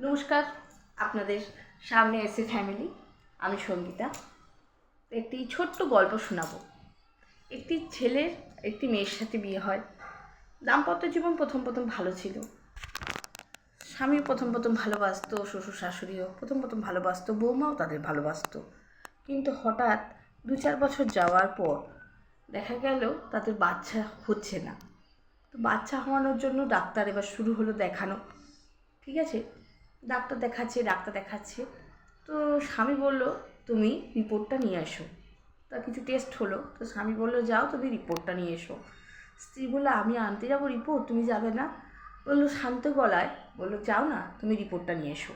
নমস্কার, আপনাদের সামনে এসে ফ্যামিলি। আমি সঙ্গীতা। একটি ছোট্ট গল্প শোনাবো। একটি ছেলের একটি মেয়ের সাথে বিয়ে হয়। দাম্পত্য জীবন প্রথম ভালো ছিল। স্বামী প্রথম ভালোবাসতো, শ্বশুর শাশুড়িও প্রথম ভালোবাসতো, বৌমাও তাদের ভালোবাসতো। কিন্তু হঠাৎ 2-4 বছর যাওয়ার পর দেখা গেল তাদের বাচ্চা হচ্ছে না। তো বাচ্চা হওয়ানোর জন্য ডাক্তার এবার শুরু হলো দেখানো। ঠিক আছে, ডাক্তার দেখাচ্ছে। তো স্বামী বলল, তুমি রিপোর্টটা নিয়ে এসো। তা কিছু টেস্ট হলো, তো স্বামী বলল, যাও তুমি রিপোর্টটা নিয়ে এসো। স্ত্রী বলল, আমি আনতে যাবো রিপোর্ট, তুমি যাবে না? বললো শান্ত গলায়, বললো, যাও না, তুমি রিপোর্টটা নিয়ে এসো।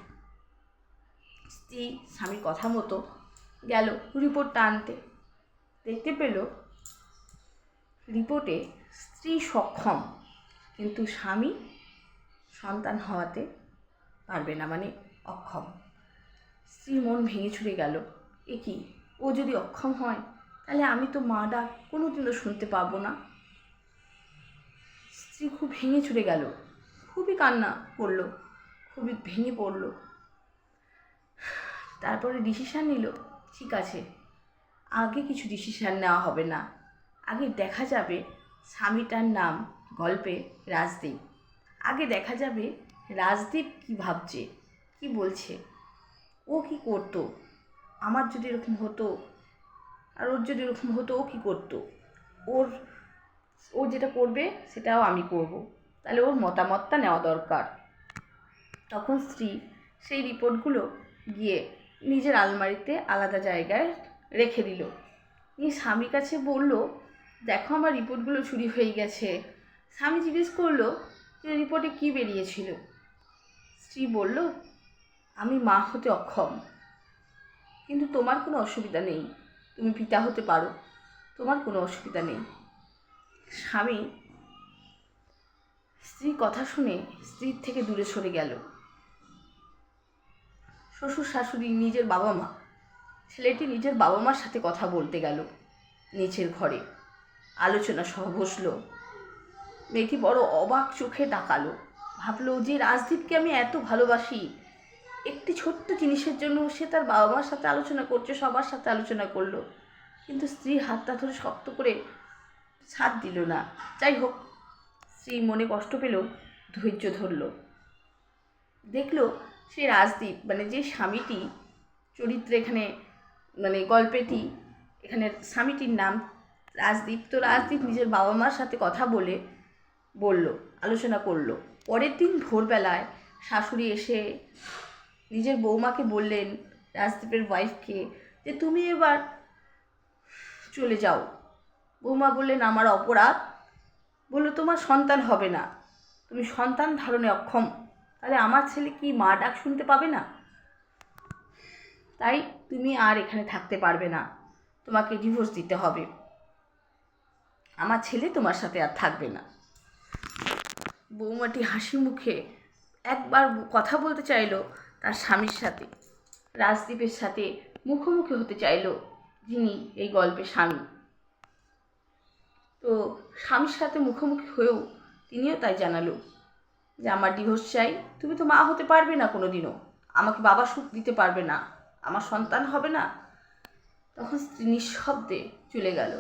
স্ত্রী স্বামীর কথা মতো গেল রিপোর্টটা আনতে। দেখতে পেল রিপোর্টে স্ত্রী সক্ষম, কিন্তু স্বামী সন্তান হওয়াতে পারবে না, মানে অক্ষম। স্ত্রীর মন ভেঙে ছুড়ে গেল। এ কি, ও যদি অক্ষম হয় তাহলে আমি তো মা ডাক কোনোদিনও শুনতে পাবো না। স্ত্রী খুব ভেঙে ছুড়ে গেল, খুবই কান্না করলো, খুবই ভেঙে পড়লো। তারপরে ডিসিশান নিল, ঠিক আছে, আগে কিছু ডিসিশান নেওয়া হবে না, আগে দেখা যাবে স্বামীটার নাম গল্পে রাজদীপ। আগে দেখা যাবে রাজদীপ কী ভাবছে, কী বলছে, ও কি করতো। আমার যদি এরকম হতো আর ওর যদি এরকম হতো, ও কী করতো। ও যেটা করবে সেটাও আমি করব, তাহলে ওর মতামতটা নেওয়া দরকার। তখন স্ত্রী সেই রিপোর্টগুলো গিয়ে নিজের আলমারিতে আলাদা জায়গায় রেখে দিল। নিয়ে স্বামীর কাছে বলল, দেখো আমার রিপোর্টগুলো চুরি হয়ে গেছে। স্বামী জিজ্ঞেস করলো যে রিপোর্টে কী বেরিয়েছিল। স্ত্রী বলল, আমি মা হতে অক্ষম, কিন্তু তোমার কোনো অসুবিধা নেই, তুমি পিতা হতে পারো, তোমার কোনো অসুবিধা নেই। স্বামী স্ত্রীর কথা শুনে স্ত্রীর থেকে দূরে সরে গেল। শ্বশুর শাশুড়ি, নিজের বাবা মা, ছেলেটি নিজের বাবা মার সাথে কথা বলতে গেল নিচের ঘরে। আলোচনা সভা বসলো। মেয়েটি বড় অবাক চোখে তাকালো, ভাবলো যে রাজদীপকে আমি এত ভালোবাসি, একটি ছোট্ট জিনিসের জন্য সে তার বাবা মার সাথে আলোচনা করছে, সবার সাথে আলোচনা করলো, কিন্তু স্ত্রীর হাতটা ধরে শক্ত করে ছাড় দিল না। যাই হোক, স্ত্রী মনে কষ্ট পেল, ধৈর্য ধরল। দেখলো সে রাজদীপ, মানে যে স্বামীটি চরিত্রে এখানে, মানে গল্পেটি এখানে স্বামীটির নাম রাজদীপ, তো রাজদীপ নিজের বাবা মার সাথে কথা বলল, আলোচনা করলো। পরের দিন ভোরবেলায় শাশুড়ি এসে নিজের বৌমাকে বললেন, রাজদীপের ওয়াইফকে, যে তুমি এবার চলে যাও। বৌমা বললেন, আমার অপরাধ? বললো, তোমার সন্তান হবে না, তুমি সন্তান ধারণে অক্ষম, তাহলে আমার ছেলে কি মা ডাক শুনতে পাবে না? তাই তুমি আর এখানে থাকতে পারবে না, তোমাকে ডিভোর্স দিতে হবে, আমার ছেলে তোমার সাথে আর থাকবে না। বৌমাটি হাসি মুখে একবার কথা বলতে চাইলো তার স্বামীর সাথে, রাজদীপের সাথে মুখোমুখি হতে চাইলো, যিনি এই গল্পের স্বামী। তো স্বামীর সাথে মুখোমুখি হয়েও তিনিও তাই জানালো যে আমার ডিভোর্স চাই, তুমি তো মা হতে পারবে না কোনোদিনও, আমাকে বাবা সুখ দিতে পারবে না, আমার সন্তান হবে না। তখন স্ত্রী নিঃশব্দে চলে গেল।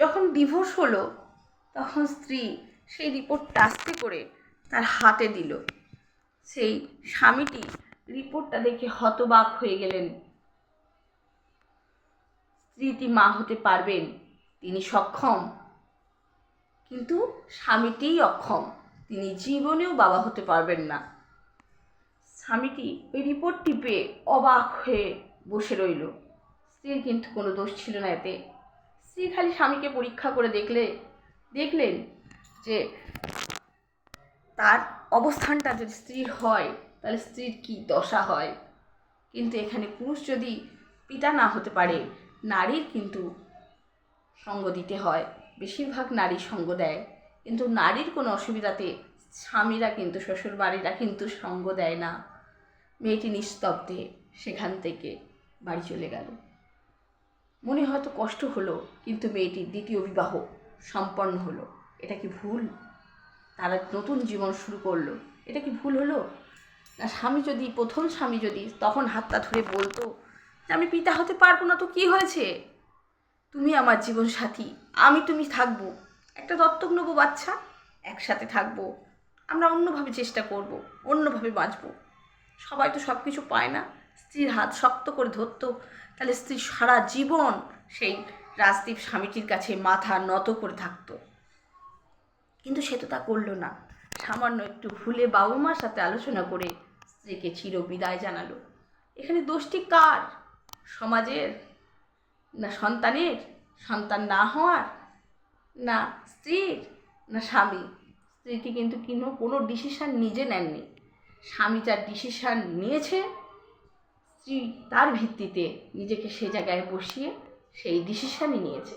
যখন ডিভোর্স হলো তখন স্ত্রী সেই রিপোর্টটা আস্তে করে তার হাতে দিল। সেই স্বামীটি রিপোর্টটা দেখে হতবাক হয়ে গেলেন। স্ত্রীটি মা হতে পারবেন, তিনি সক্ষম, কিন্তু স্বামীটিই অক্ষম, তিনি জীবনেও বাবা হতে পারবেন না। স্বামীটি ওই রিপোর্টটি পেয়ে অবাক হয়ে বসে রইল। স্ত্রীর কিন্তু কোনো দোষ ছিল না এতে। স্ত্রী খালি স্বামীকে পরীক্ষা করে দেখলেন যে তার অবস্থানটা যদি স্ত্রীর হয় তাহলে স্ত্রীর কী দশা হয়। কিন্তু এখানে পুরুষ যদি পিতা না হতে পারে, নারীর কিন্তু সঙ্গ দিতে হয়। বেশিরভাগ নারী সঙ্গ দেয়, কিন্তু নারীর কোনো অসুবিধাতে স্বামীরা কিন্তু, শ্বশুরবাড়িরা কিন্তু সঙ্গ দেয় না। মেয়েটি নিস্তব্ধে সেখান থেকে বাড়ি চলে গেল। মনে হয়তো কষ্ট হলো, কিন্তু মেয়েটির দ্বিতীয় বিবাহ সম্পন্ন হলো। এটা কি ভুল? তারা নতুন জীবন শুরু করলো, এটা কি ভুল হলো? না প্রথম স্বামী যদি তখন হাতটা ধরে বলতো যে আমি পিতা হতে পারবো না, তো কী হয়েছে, তুমি আমার জীবন সাথী, তুমি থাকবো, একটা দত্তক নেবো বাচ্চা, একসাথে থাকবো, আমরা অন্যভাবে চেষ্টা করব, অন্যভাবে বাঁচবো। সবাই তো সব কিছু পায় না। স্ত্রীর হাত শক্ত করে ধরতো, তাহলে স্ত্রী সারা জীবন সেই রাজদীপ স্বামীটির কাছে মাথা নত করে থাকতো। কিন্তু সে তো তা করলো না। সামান্য একটু ভুলে বাবা মার সাথে আলোচনা করে স্ত্রীকে চির বিদায় জানালো। এখানে দোষটি কার? সমাজের, না সন্তানের, সন্তান না হওয়ার, না স্ত্রীর, না স্বামী? স্ত্রীটি কিন্তু কোনো ডিসিশান নিজে নেননি। স্বামী যার ডিসিশান নিয়েছে, স্ত্রী তার ভিত্তিতে নিজেকে সে জায়গায় বসিয়ে সেই ডিসিশানই নিয়েছে।